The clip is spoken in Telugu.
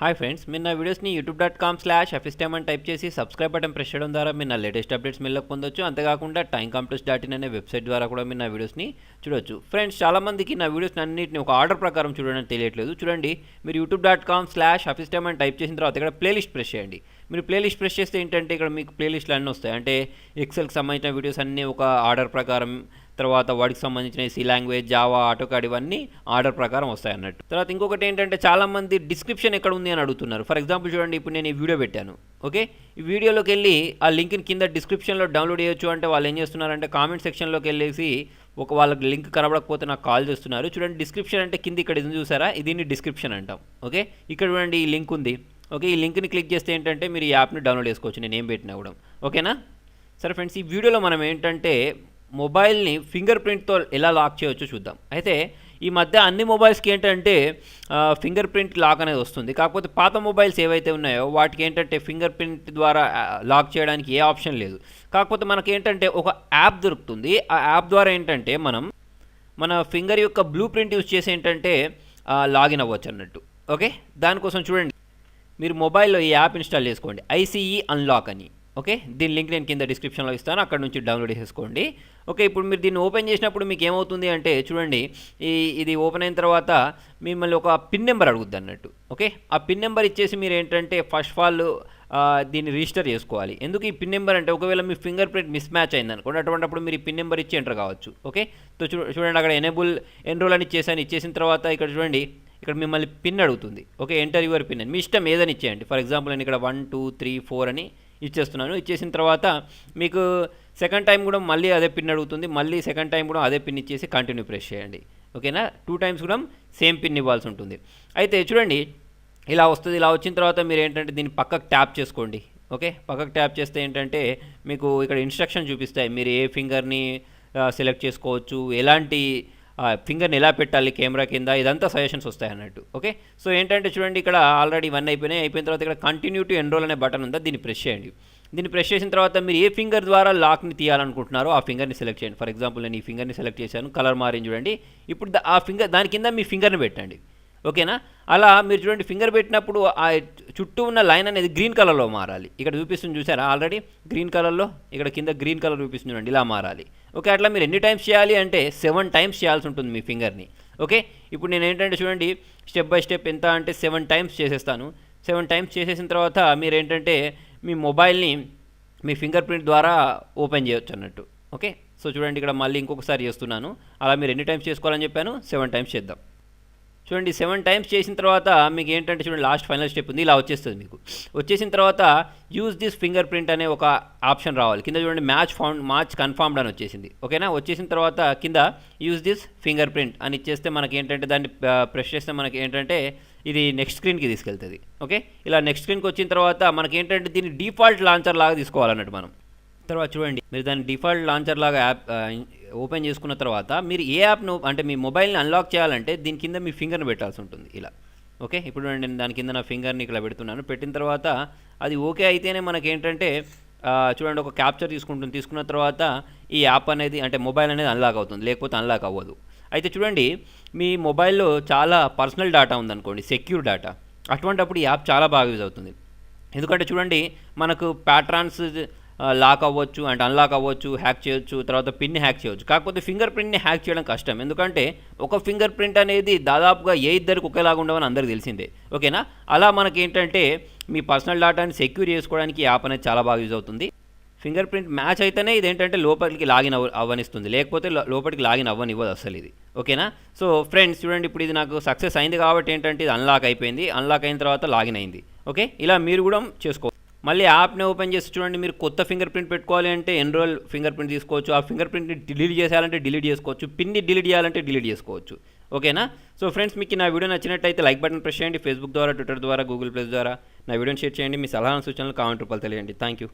హాయ్ ఫ్రెండ్స్, మీరు నా వీడియోస్ని youtube.com/afistime అని టైప్ చేసి సబ్స్క్రైబ్ బటన్ ప్రెస్ చేయడం ద్వారా మీరు నా లేటెస్ట్ అప్డేట్స్ మెయిల్లోకి పొందొచ్చు. అంతేకాకుండా timecomplus.in అనే వెబ్సైట్ ద్వారా కూడా మీరు నా వీడియోస్ని చూడొచ్చు. ఫ్రెండ్స్, చాలామందికి నా వీడియోస్ని అన్నింటిని ఒక ఆర్డర్ ప్రకారం చూడడం తెలియట్లేదు. చూడండి, మీరు youtube.com/afistime అని టైప్ చేసిన తర్వాత ఇక్కడ ప్లేలిస్ట్ ప్రెస్ చేయండి. మీరు ప్లేలిస్ట్ ప్రెస్ చేస్తే ఏంటంటే ఇక్కడ మీకు ప్లేలిస్ట్లు అన్నీ వస్తాయి. అంటే ఎక్సెల్కి సంబంధించిన వీడియోస్ అన్నీ ఒక ఆర్డర్ ప్రకారం, తర్వాత వాటికి సంబంధించిన సి లాంగ్వేజ్, జావా, ఆటోకాడ్ ఇవన్నీ ఆర్డర్ ప్రకారం వస్తాయి అన్నట్టు. తర్వాత ఇంకొకటి ఏంటంటే చాలామంది డిస్క్రిప్షన్ ఎక్కడ ఉంది అని అడుగుతున్నారు. ఫర్ ఎగ్జాంపుల్ చూడండి, ఇప్పుడు నేను ఈ వీడియో పెట్టాను. ఓకే, ఈ వీడియోలోకి వెళ్ళి ఆ లింక్ని కింద డిస్క్రిప్షన్లో డౌన్లోడ్ చేయొచ్చు అంటే వాళ్ళు ఏం చేస్తున్నారంటే కామెంట్ సెక్షన్లోకి వెళ్ళేసి వాళ్ళకి లింక్ కనబడకపోతే నాకు కాల్ చేస్తున్నారు. చూడండి, డిస్క్రిప్షన్ అంటే కింద ఇక్కడ ఇది చూసారా, దీన్ని డిస్క్రిప్షన్ అంటాం. ఓకే, ఇక్కడ చూడండి ఈ లింక్ ఉంది. ఓకే, ఈ లింక్ని క్లిక్ చేస్తే ఏంటంటే మీరు ఈ యాప్ని డౌన్లోడ్ చేసుకోవచ్చు, నేను ఏం పెట్టినా కూడా. ఓకేనా? సరే ఫ్రెండ్స్, ఈ వీడియోలో మనం ఏంటంటే మొబైల్ని ఫింగర్ ప్రింట్తో ఎలా లాక్ చేయవచ్చో చూద్దాం. అయితే ఈ మధ్య అన్ని మొబైల్స్కి ఏంటంటే ఫింగర్ ప్రింట్ లాక్ అనేది వస్తుంది. కాకపోతే పాత మొబైల్స్ ఏవైతే ఉన్నాయో వాటికి ఏంటంటే ఫింగర్ ప్రింట్ ద్వారా లాక్ చేయడానికి ఏ ఆప్షన్ లేదు. కాకపోతే మనకి ఏంటంటే ఒక యాప్ దొరుకుతుంది. ఆ యాప్ ద్వారా ఏంటంటే మనం మన ఫింగర్ యొక్క బ్లూ ప్రింట్ యూజ్ చేసి ఏంటంటే లాగిన్ అవ్వచ్చు అన్నట్టు. ఓకే, దానికోసం చూడండి, మీరు మొబైల్లో ఈ యాప్ ఇన్స్టాల్ చేసుకోండి, ఐసీఈ అన్లాక్ అని. ఓకే, దీని లింక్ నేను కింద డిస్క్రిప్షన్లో ఇస్తాను, అక్కడ నుంచి డౌన్లోడ్ చేసుకోండి. ఓకే, ఇప్పుడు మీరు దీన్ని ఓపెన్ చేసినప్పుడు మీకు ఏమవుతుంది అంటే చూడండి, ఇది ఓపెన్ అయిన తర్వాత మిమ్మల్ని ఒక పిన్ నెంబర్ అడుగుద్ది అన్నట్టు. ఓకే, ఆ పిన్ నెంబర్ ఇచ్చేసి మీరు ఏంటంటే ఫస్ట్ ఆఫ్ ఆల్ దీన్ని రిజిస్టర్ చేసుకోవాలి. ఎందుకు ఈ పిన్ నెంబర్ అంటే ఒకవేళ మీ ఫింగర్ ప్రింట్ మిస్ మ్యాచ్ అయింది అనుకోండి, అటువంటిప్పుడు మీరు ఈ పిన్ నెంబర్ ఇచ్చి ఎంటర్ కావచ్చు. ఓకే, సో చూడండి, అక్కడ ఎన్రోల్ అని ఇచ్చేసిన తర్వాత ఇక్కడ చూడండి, ఇక్కడ మిమ్మల్ని పిన్ అడుగుతుంది. ఓకే, ఎంటర్ యువర్ పిన్ అని మీ ఇష్టం ఏదని ఇచ్చేయండి. ఫర్ ఎగ్జాంపుల్ నేను ఇక్కడ 1 2 3 4 అని ఇచ్చేస్తున్నాను. ఇచ్చేసిన తర్వాత మీకు సెకండ్ టైం కూడా మళ్ళీ అదే పిన్ అడుగుతుంది. మళ్ళీ సెకండ్ టైం కూడా అదే పిన్ ఇచ్చేసి కంటిన్యూ ప్రెస్ చేయండి. ఓకేనా? 2 టైమ్స్ కూడా సేమ్ పిన్ ఇవ్వాల్సి ఉంటుంది. అయితే చూడండి, ఇలా వస్తుంది. ఇలా వచ్చిన తర్వాత మీరు ఏంటంటే దీన్ని పక్కకు ట్యాప్ చేసుకోండి. ఓకే, పక్కకు ట్యాప్ చేస్తే ఏంటంటే మీకు ఇక్కడ ఇన్స్ట్రక్షన్ చూపిస్తాయి. మీరు ఏ ఫింగర్ని సెలెక్ట్ చేసుకోవచ్చు, ఎలాంటి ఫింగర్ని ఎలా పెట్టాలి కెమెరా కింద, ఇదంతా సజెషన్స్ వస్తాయి అన్నట్టు. ఓకే, సో ఏంటంటే చూడండి, ఇక్కడ ఆల్రెడీ 1 అయిపోయిన తర్వాత ఇక్కడ కంటిన్యూ టు ఎన్రోల్ అనే బటన్ ఉందా, దీన్ని ప్రెస్ చేయండి. దీన్ని ప్రెస్ చేసిన తర్వాత మీరు ఏ ఫింగర్ ద్వారా లాక్ని తీయాలనుకుంటున్నారో ఆ ఫింగర్ని సెలెక్ట్ చేయండి. ఫర్ ఎగ్జాంపుల్ నేను ఈ ఫింగర్ని సెలెక్ట్ చేశాను, కలర్ మారింది చూడండి. ఇప్పుడు ఆ ఫింగర్ దాని కింద మీ ఫింగర్ని పెట్టండి. ఓకేనా? అలా మీరు చూడండి, ఫింగర్ పెట్టినప్పుడు ఆ చుట్టూ ఉన్న లైన్ అనేది గ్రీన్ కలర్లో మారాలి. ఇక్కడ చూపిస్తుంది చూసారా, ఆల్రెడీ గ్రీన్ కలర్లో ఇక్కడ కింద గ్రీన్ కలర్ చూపిస్తుంది చూడండి, ఇలా మారాలి. ఓకే, అట్లా మీరు ఎన్ని టైమ్స్ చేయాలి అంటే 7 టైమ్స్ చేయాల్సి ఉంటుంది మీ ఫింగర్ని. ఓకే, ఇప్పుడు నేను ఏంటంటే చూడండి, స్టెప్ బై స్టెప్ ఎంత అంటే 7 టైమ్స్ చేసేస్తాను. 7 టైమ్స్ చేసేసిన తర్వాత మీరు ఏంటంటే మీ మొబైల్ని మీ ఫింగర్ ప్రింట్ ద్వారా ఓపెన్ చేయొచ్చు అన్నట్టు. ఓకే, సో చూడండి, ఇక్కడ మళ్ళీ ఇంకొకసారి చేస్తున్నాను. అలా మీరు ఎన్ని టైమ్స్ చేసుకోవాలని చెప్పాను, 7 టైమ్స్ చేద్దాం. చూడండి, 7 టైమ్స్ చేసిన తర్వాత మీకు ఏంటంటే చూడండి, లాస్ట్ ఫైనల్ స్టెప్ ఉంది, ఇలా వచ్చేస్తుంది. మీకు వచ్చేసిన తర్వాత యూజ్ దిస్ ఫింగర్ ప్రింట్ అనే ఒక ఆప్షన్ రావాలి. కింద చూడండి, మ్యాచ్ కన్ఫర్మ్డ్ అని వచ్చేసింది. ఓకేనా? వచ్చేసిన తర్వాత కింద యూజ్ దిస్ ఫింగర్ ప్రింట్ అని ఇచ్చేస్తే మనకి ఏంటంటే దాన్ని ప్రెస్ చేస్తే మనకి ఏంటంటే ఇది నెక్స్ట్ స్క్రీన్కి తీసుకెళ్తుంది. ఓకే, ఇలా నెక్స్ట్ స్క్రీన్కి వచ్చిన తర్వాత మనకి ఏంటంటే దీన్ని డిఫాల్ట్ లాంచర్ లాగా తీసుకోవాలన్నట్టు మనం. తర్వాత చూడండి, మీరు దాన్ని డిఫాల్ట్ లాంచర్ లాగా యాప్ ఓపెన్ చేసుకున్న తర్వాత మీరు ఏ యాప్ను అంటే మీ మొబైల్ని అన్లాక్ చేయాలంటే దీని కింద మీ ఫింగర్ని పెట్టాల్సి ఉంటుంది ఇలా. ఓకే, ఇప్పుడు నేను దాని కింద నా ఫింగర్ని ఇక్కడ పెడుతున్నాను. పెట్టిన తర్వాత అది ఓకే అయితేనే మనకి ఏంటంటే చూడండి, ఒక క్యాప్చర్ తీసుకున్న తర్వాత ఈ యాప్ అనేది అంటే మొబైల్ అనేది అన్లాక్ అవుతుంది, లేకపోతే అన్లాక్ అవ్వదు. అయితే చూడండి, మీ మొబైల్లో చాలా పర్సనల్ డేటా ఉందనుకోండి, సెక్యూర్ డేటా, అటువంటిప్పుడు ఈ యాప్ చాలా బాగా యూజ్ అవుతుంది. ఎందుకంటే చూడండి, మనకు ప్యాట్రాన్స్ లాక్ అవ్వచ్చు అంటే అన్లాక్ అవ్వచ్చు, హ్యాక్ చేయొచ్చు, తర్వాత పిన్ని హ్యాక్ చేయొచ్చు. కాకపోతే ఫింగర్ ప్రింట్ని హ్యాక్ చేయడం కష్టం. ఎందుకంటే ఒక ఫింగర్ ప్రింట్ అనేది దాదాపుగా ఇద్దరికి ఒకేలాగా ఉండవని అందరికీ తెలిసిందే. ఓకేనా? అలా మనకి ఏంటంటే మీ పర్సనల్ డేటాని సెక్యూర్ చేసుకోవడానికి యాప్ అనేది చాలా బాగా యూజ్ అవుతుంది. ఫింగర్ ప్రింట్ మ్యాచ్ అయితేనే ఇదేంటంటే లోపలికి లాగిన్ అవ్వనిస్తుంది, లేకపోతే లోపలికి లాగిన్ అవ్వనివ్వదు అసలు ఇది. ఓకేనా? సో ఫ్రెండ్స్ చూడండి, ఇప్పుడు ఇది నాకు సక్సెస్ అయింది కాబట్టి ఏంటంటే ఇది అన్లాక్ అయిపోయింది. అన్లాక్ అయిన తర్వాత లాగిన్ అయింది. ఓకే, ఇలా మీరు కూడా చేసుకోవచ్చు. మళ్ళీ యాప్ని ఓపెన్ చేసి చూడండి, మీరు కొత్త ఫింగర్ ప్రింట్ పెట్టుకోవాలి అంటే ఎన్రోల్ ఫింగర్ ప్రింట్ తీసుకోవచ్చు. ఆ ఫింగర్ ప్రింట్ని డిలీట్ చేయాలంటే డిలీట్ చేసుకోవచ్చు. పిన్ని డిలీట్ చేయాలంటే డిలీట్ చేసుకోవచ్చు. ఓకేనా? సో ఫ్రెండ్స్, మీకు నా వీడియో నచ్చినట్టయితే లైక్ బటన్ ప్రెస్ చేయండి. ఫేస్బుక్ ద్వారా, ట్విట్టర్ ద్వారా, గూగుల్ ప్లస్ ద్వారా నా వీడియోని షేర్ చేయండి. మీ సలహా సూచనలు కామెంట్ రూపాయలు తెలియండి. Thank you.